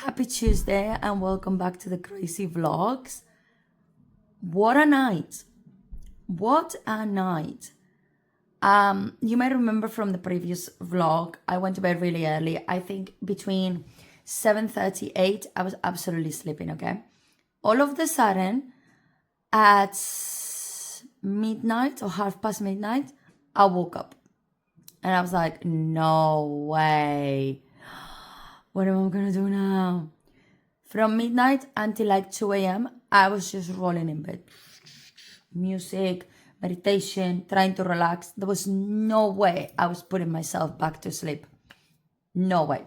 Happy Tuesday and welcome back to the Crazy Vlogs. What a night. What a night. You might remember from the previous vlog, I went to bed really early. I think between 7:38, I was absolutely sleeping, okay? All of the sudden, at midnight or half past midnight, I woke up. And I was like, no way. What am I gonna do now? From midnight until like 2 a.m., I was just rolling in bed. Music, meditation, trying to relax. There was no way I was putting myself back to sleep. No way.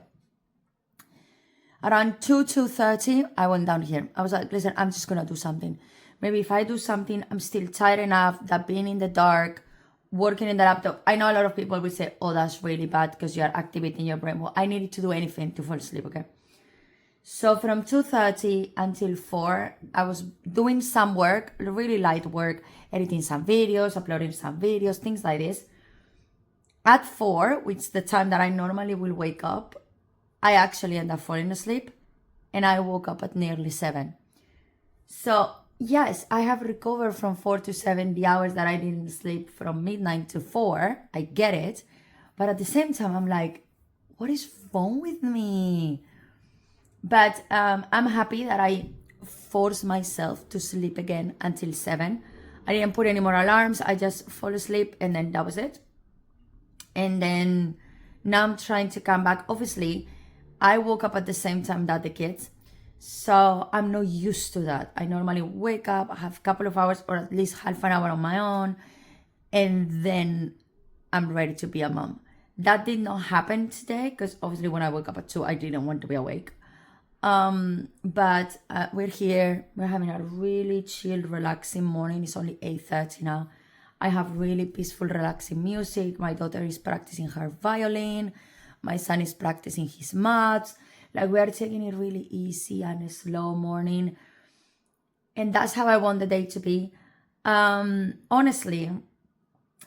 Around 2:30, I went down here. I was like, listen, I'm just gonna do something. Maybe if I do something, I'm still tired enough that being in the dark, working in the laptop. I know a lot of people will say, oh, that's really bad because you are activating your brain. Well, I needed to do anything to fall asleep, okay? So from 2:30 until 4, I was doing some work, really light work, editing some videos, uploading some videos, things like this. At 4, which is the time that I normally will wake up, I actually end up falling asleep and I woke up at nearly 7. So yes, I have recovered from 4 to 7 the hours that I didn't sleep from midnight to 4. I get it. But at the same time, I'm like, what is wrong with me? But I'm happy that I forced myself to sleep again until 7. I didn't put any more alarms. I just fall asleep and then that was it. And then now I'm trying to come back. Obviously, I woke up at the same time that the kids. So I'm not used to that. I normally wake up, I have a couple of hours or at least half an hour on my own, and then I'm ready to be a mom. That did not happen today because obviously when I woke up at 2, I didn't want to be awake. But we're here. We're having a really chill, relaxing morning. It's only 8:30 now. I have really peaceful, relaxing music. My daughter is practicing her violin. My son is practicing his maths. Like, we are taking it really easy and a slow morning. And that's how I want the day to be. Honestly,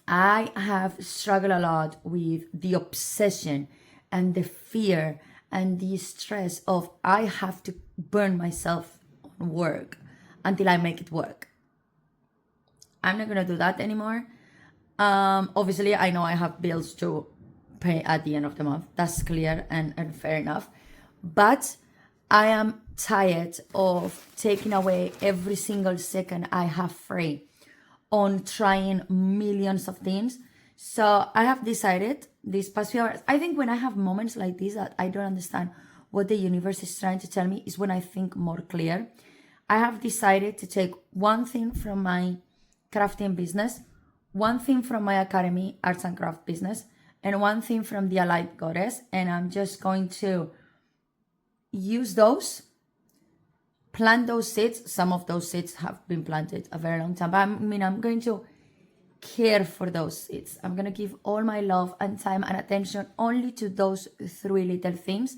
I have struggled a lot with the obsession and the fear and the stress of I have to burn myself on work until I make it work. I'm not going to do that anymore. Obviously, I know I have bills to pay at the end of the month. That's clear and fair enough. But I am tired of taking away every single second I have free on trying millions of things. So I have decided these past few hours, I think when I have moments like this that I don't understand what the universe is trying to tell me is when I think more clear. I have decided to take one thing from my crafting business, one thing from my academy, arts and craft business, and one thing from the Allied Goddess. And I'm just going to use those, plant those seeds. Some of those seeds have been planted a very long time, but I'm going to care for those seeds. I'm going to give all my love and time and attention only to those 3 little things.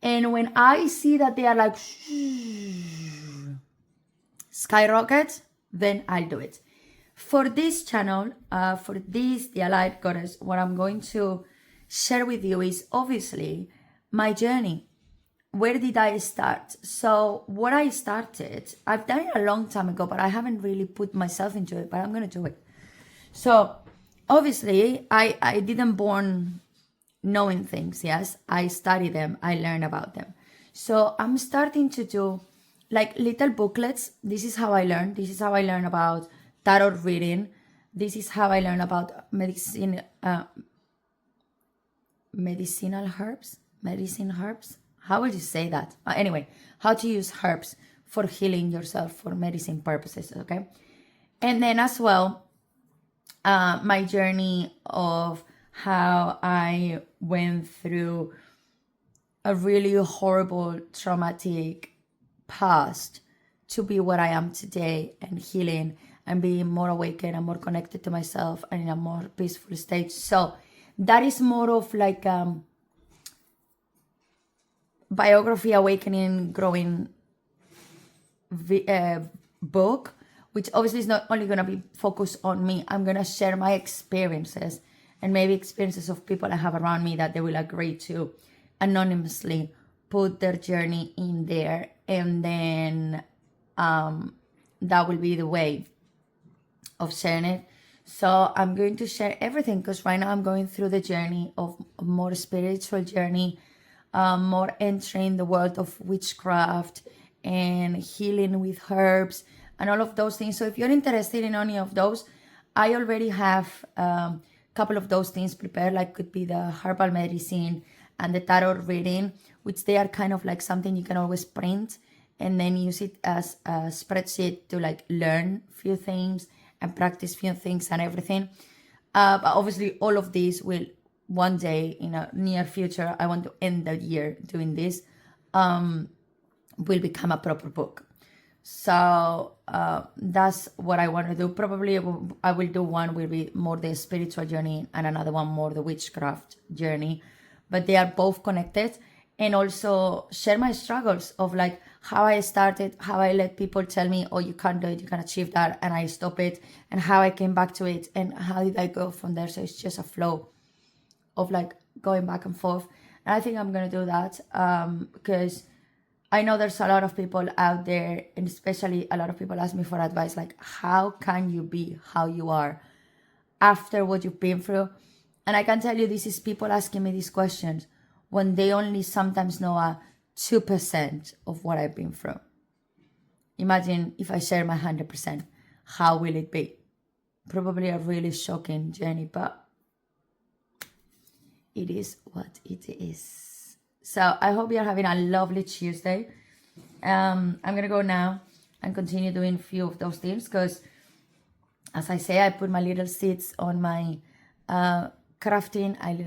And when I see that they are like skyrocket, then I'll do it. For this channel, for this, the Allied Goddess, what I'm going to share with you is obviously my journey. Where did I start? So what I started, I've done it a long time ago, but I haven't really put myself into it, but I'm going to do it. So obviously I didn't born knowing things. Yes, I study them. I learn about them. So I'm starting to do like little booklets. This is how I learn. This is how I learn about tarot reading. This is how I learn about medicine, medicinal herbs, medicine herbs. How would you say that? Anyway, how to use herbs for healing yourself for medicine purposes, okay? And then as well, my journey of how I went through a really horrible, traumatic past to be what I am today and healing and being more awakened and more connected to myself and in a more peaceful state. So that is more of like biography, awakening, growing book, which obviously is not only going to be focused on me. I'm going to share my experiences and maybe experiences of people I have around me that they will agree to anonymously put their journey in there, and then that will be the way of sharing it. So I'm going to share everything because right now I'm going through the journey of a more spiritual journey, more entering the world of witchcraft and healing with herbs and all of those things. So if you're interested in any of those, I already have a couple of those things prepared, like could be the herbal medicine and the tarot reading, which they are kind of like something you can always print and then use it as a spreadsheet to like learn few things and practice few things and everything. But obviously all of these will one day in a near future, I want to end the year doing this, will become a proper book. So that's what I want to do. Probably I will do one will be more the spiritual journey and another one more the witchcraft journey, but they are both connected. And also share my struggles of like how I started, how I let people tell me, oh, you can't do it, you can achieve that, and I stop it, and how I came back to it, and how did I go from there. So it's just a flow of like going back and forth. And I think I'm going to do that because I know there's a lot of people out there, and especially a lot of people ask me for advice, like, how can you be how you are after what you've been through? And I can tell you, this is people asking me these questions when they only sometimes know a 2% of what I've been through. Imagine if I share my 100%, how will it be? Probably a really shocking journey, but it is what it is. So I hope you're having a lovely Tuesday. I'm going to go now and continue doing a few of those things because, as I say, I put my little seeds on my crafting. I need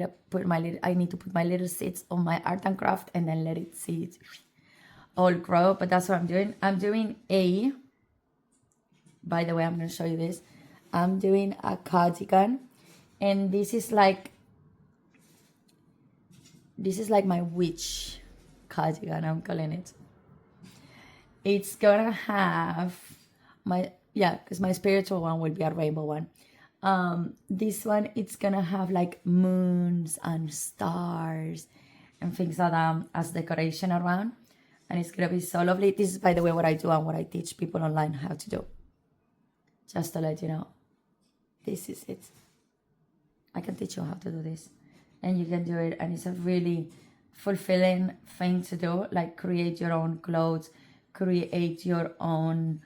to put my little seeds on my art and craft and then let it see it all grow. But that's what I'm doing. I'm doing by the way, I'm going to show you this. I'm doing a cardigan, and this is like my witch cardigan, I'm calling it. It's gonna have because my spiritual one will be a rainbow one. This one, it's gonna have like moons and stars and things like that as decoration around, and it's gonna be so lovely. This is, by the way, what I do and what I teach people online how to do. Just to let you know, this is it. I can teach you how to do this, and you can do it, and it's a really fulfilling thing to do. Like create your own clothes, create your own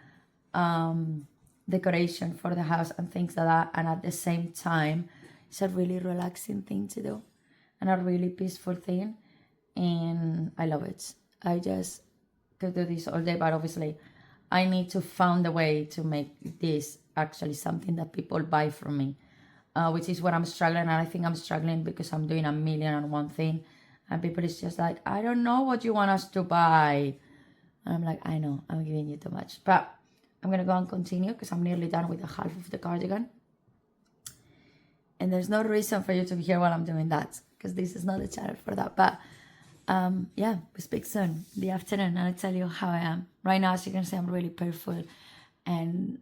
decoration for the house and things like that, and at the same time it's a really relaxing thing to do and a really peaceful thing, and I love it. I just could do this all day, but obviously I need to find a way to make this actually something that people buy from me, which is what I'm struggling. And I think I'm struggling because I'm doing 1,000,001 thing, and people is just like, I don't know what you want us to buy. And I'm like, I know, I'm giving you too much, but I'm going to go and continue because I'm nearly done with the half of the cardigan. And there's no reason for you to be here while I'm doing that because this is not the channel for that. But we speak soon, the afternoon, and I'll tell you how I am. Right now, as you can see, I'm really peaceful and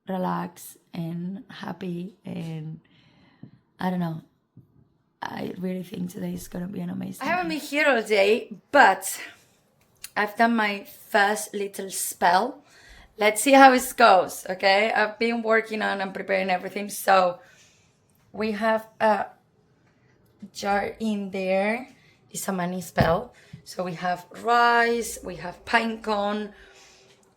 relaxed and happy. And I don't know. I really think today is going to be an amazing day. I haven't been here all day, but I've done my first little spell. Let's see how it goes, okay? I've been working on and preparing everything. So we have a jar in there. It's a money spell. So we have rice, we have pine cone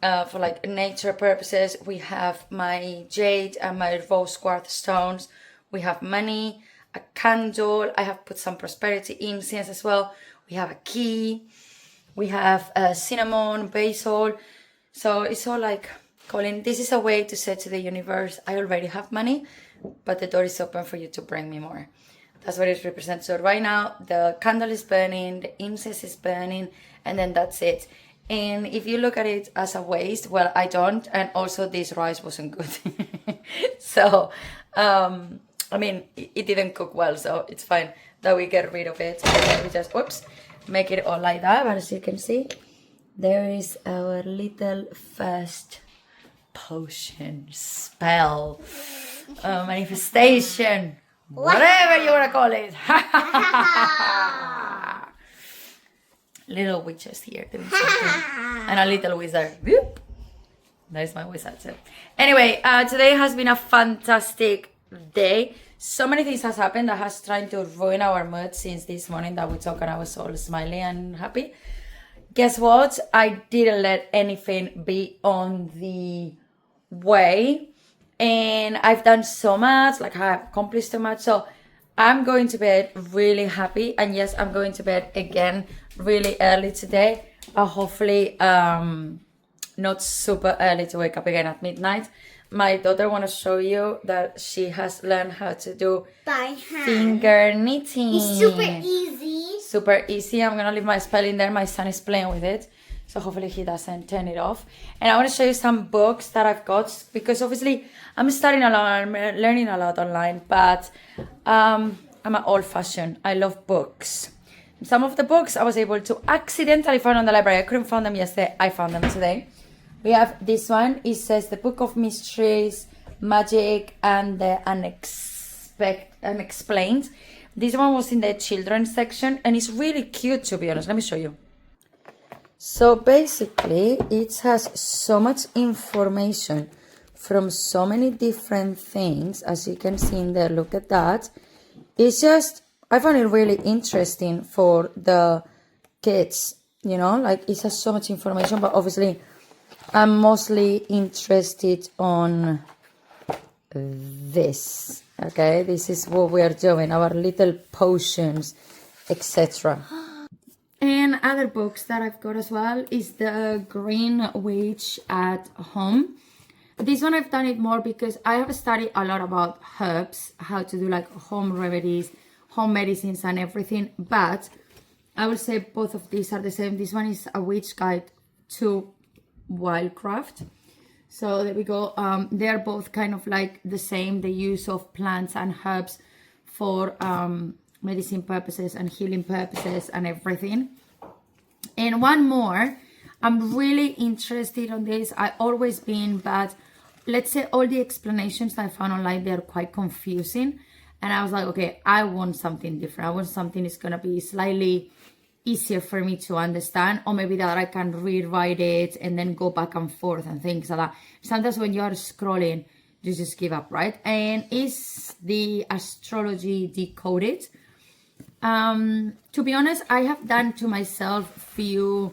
for like nature purposes. We have my jade and my rose quartz stones. We have money, a candle. I have put some prosperity incense as well. We have a key. We have cinnamon, basil. So it's all like calling. This is a way to say to the universe, I already have money, but the door is open for you to bring me more. That's what it represents. So right now, the candle is burning, the incense is burning, and then that's it. And if you look at it as a waste, well, I don't. And also this rice wasn't good. So, I mean, it didn't cook well, so it's fine that we get rid of it. And then we just, make it all like that. But as you can see, there is our little first potion, spell, manifestation, whatever you want to call it. Little witches here doing something. And a little wizard. Whoop. That is my wizard too. Anyway, today has been a fantastic day. So many things has happened that has tried to ruin our mood since this morning that we talked and I was all smiley and happy. Guess what? I didn't let anything be on the way. And I've done so much, like I have accomplished so much. So I'm going to bed really happy. And yes, I'm going to bed again really early today. Hopefully, not super early to wake up again at midnight. My daughter want to show you that she has learned how to do by hand finger knitting. It's super easy. Super easy. I'm gonna leave my spelling there. My son is playing with it, so hopefully he doesn't turn it off. And I want to show you some books that I've got, because obviously I'm studying a lot, I'm learning a lot online, but I'm an old-fashioned. I love books. Some of the books I was able to accidentally find on the library. I couldn't find them yesterday. I found them today. We have this one. It says The Book of Mysteries, Magic, and the Unexplained. This one was in the children's section, and it's really cute, to be honest. Let me show you. So basically, it has so much information from so many different things, as you can see in there. Look at that. It's just, I found it really interesting for the kids, you know, like it has so much information, but obviously I'm mostly interested on this. Okay, this is what we are doing, our little potions, etc. And other books that I've got as well is The Green Witch at Home. This one I've done it more because I have studied a lot about herbs, how to do like home remedies, home medicines and everything. But I will say both of these are the same. This one is A Witch Guide to Wildcraft. So there we go. They're both kind of like the same. The use of plants and herbs for medicine purposes and healing purposes and everything. And one more, I'm really interested on this. I always been, but let's say all the explanations that I found online, they're quite confusing. And I was like, okay, I want something different. I want something that's gonna be slightly easier for me to understand, or maybe that I can rewrite it and then go back and forth and things like that. Sometimes when you are scrolling, you just give up, right? And is the astrology decoded? To be honest, I have done to myself few,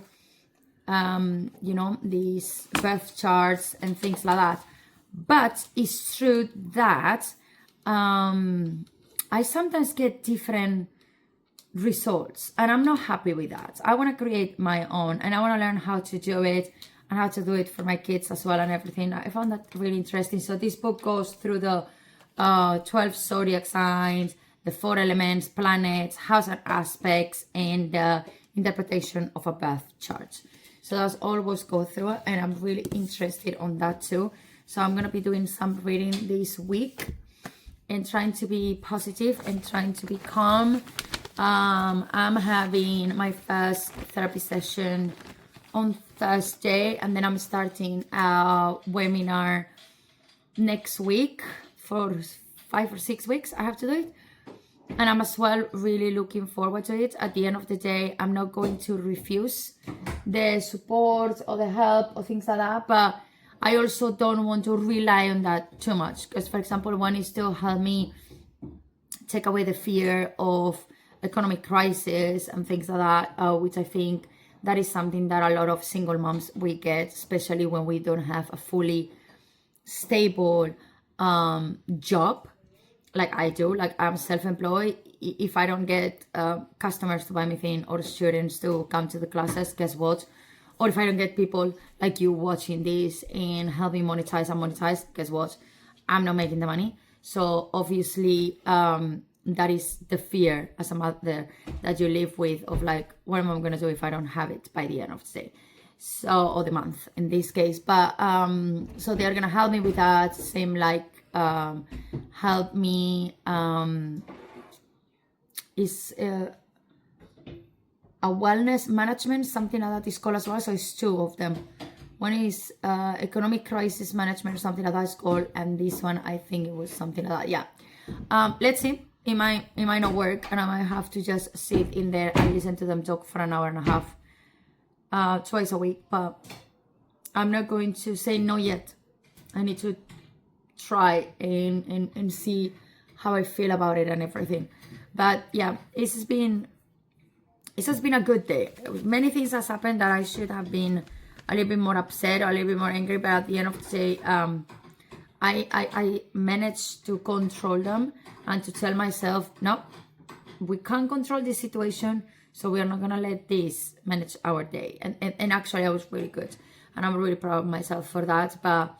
you know, these birth charts and things like that. But it's true that I sometimes get different results, and I'm not happy with that. I want to create my own, and I want to learn how to do it and how to do it for my kids as well and everything. I found that really interesting. So this book goes through the 12 zodiac signs, the 4 elements, planets, house and aspects, and the interpretation of a birth chart. So that's always go through it, and I'm really interested on that too. So I'm gonna be doing some reading this week and trying to be positive and trying to be calm. I'm having my first therapy session on Thursday, and then I'm starting a webinar next week for 5 or 6 weeks. I have to do it, and I'm as well really looking forward to it. At the end of the day, I'm not going to refuse the support or the help or things like that, but I also don't want to rely on that too much, because for example, one is to help me take away the fear of economic crisis and things like that, which I think that is something that a lot of single moms we get, especially when we don't have a fully stable job like I do. Like I'm self-employed. If I don't get customers to buy me things or students to come to the classes, guess what? Or if I don't get people like you watching this and help me monetize, guess what? I'm not making the money. So obviously, that is the fear as a mother that you live with, of like, what am I going to do if I don't have it by the end of the day? So, or the month in this case. But so they're going to help me with that. Same like help me is a wellness management, something like that is called as well. So it's 2 of them. One is economic crisis management or something like that is called, and this one I think it was something like that. Yeah. Let's see. It might not work, and I might have to just sit in there and listen to them talk for an hour and a half twice a week, but I'm not going to say no yet. I need to try and see how I feel about it and everything. But yeah, it has been a good day. Many things has happened that I should have been a little bit more upset or a little bit more angry, but at the end of the day, I managed to control them and to tell myself, no, we can't control this situation, so we are not gonna let this manage our day. And actually, I was really good, and I'm really proud of myself for that. But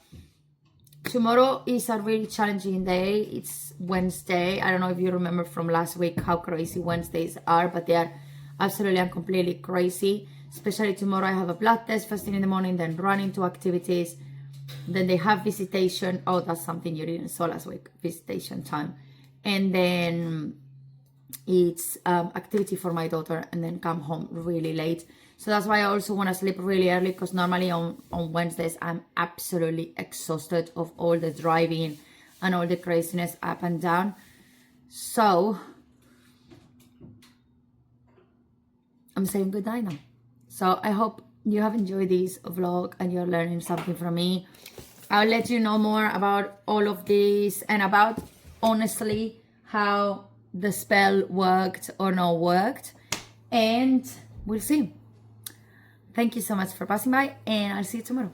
tomorrow is a really challenging day. It's Wednesday. I don't know if you remember from last week how crazy Wednesdays are, but they are absolutely and completely crazy. Especially tomorrow, I have a blood test first thing in the morning, then running to activities. Then they have visitation. Oh, that's something you didn't saw last week, visitation time. And then it's activity for my daughter, and then come home really late. So that's why I also want to sleep really early, because normally on Wednesdays, I'm absolutely exhausted of all the driving and all the craziness up and down. So I'm saying good night now. So I hope you have enjoyed this vlog and you're learning something from me. I'll let you know more about all of this and about, honestly, how the spell worked or not worked. And we'll see. Thank you so much for passing by, and I'll see you tomorrow.